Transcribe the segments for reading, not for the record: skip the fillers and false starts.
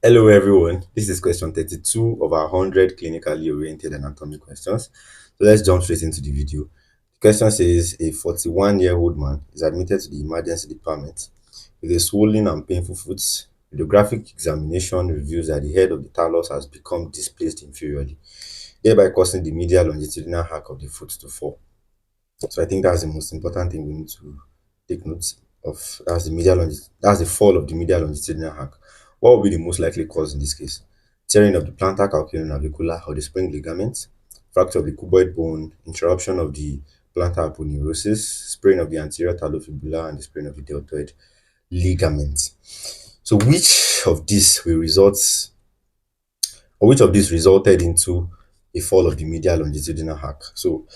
Hello everyone, this is question 32 of our 100 clinically oriented anatomy questions. So let's jump straight into the video. The question says a 41-year-old man is admitted to the emergency department with a swollen and painful foot. Radiographic examination reveals that the head of the talus has become displaced inferiorly, thereby causing the medial longitudinal arc of the foot to fall. So I think that's the most important thing we need to take note of. That's the fall of the medial longitudinal arc. What will be the most likely cause in this case? Tearing of the plantar calcaneonavicular or the spring ligament, fracture of the cuboid bone, interruption of the plantar aponeurosis, sprain of the anterior talofibular, and the sprain of the deltoid ligament. So which of these resulted into a fall of the medial longitudinal arc? So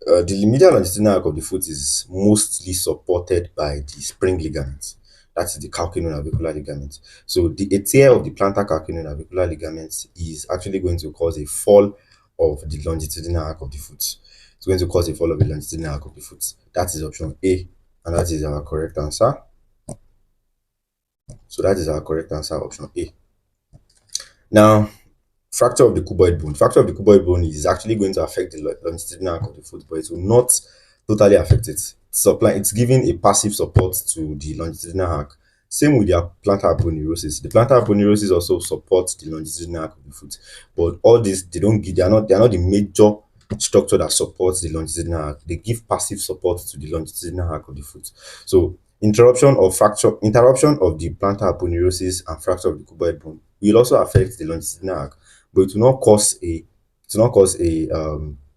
the medial longitudinal arc of the foot is mostly supported by the spring ligament. That is the calcaneonavicular ligament. So a tear of the plantar calcaneonavicular ligament is actually going to cause a fall of the longitudinal arc of the foot. It's going to cause a fall of the longitudinal arc of the foot. That is option A, and that is our correct answer. So that is our correct answer, option A. Now, fracture of the cuboid bone. Fracture of the cuboid bone is actually going to affect the longitudinal arc of the foot, but it will not totally affect it. It's giving a passive support to the longitudinal arc. Same with their plantar aponeurosis. The plantar aponeurosis also supports the longitudinal arc of the foot, but all this they are not the major structure that supports the longitudinal arc. They give passive support to the longitudinal arc of the foot. So interruption of the plantar aponeurosis and fracture of the cuboid bone will also affect the longitudinal arc, but it will not cause a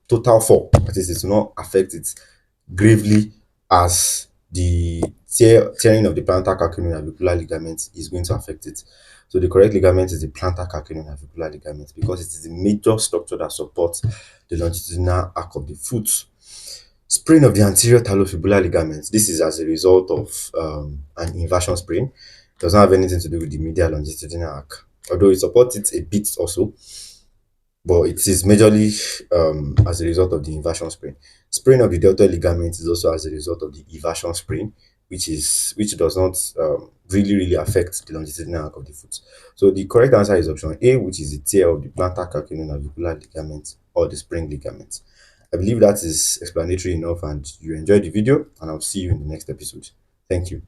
total fall. That is, it will not affect it gravely as the tearing of the plantar calcaneonavicular ligament is going to affect it. So the correct ligament is the plantar calcaneonavicular ligament because it is the major structure that supports the longitudinal arc of the foot. Sprain of the anterior talofibular ligament. This is as a result of an inversion sprain. It does not have anything to do with the medial longitudinal arc, although it supports it a bit also, but it is majorly as a result of the inversion sprain. Sprain of the deltoid ligament is also as a result of the eversion sprain, which does not really affect the longitudinal arc of the foot. So the correct answer is option A, which is the tear of the plantar calcaneonavicular ligament or the spring ligament. I believe that is explanatory enough and you enjoyed the video, and I'll see you in the next episode. Thank you.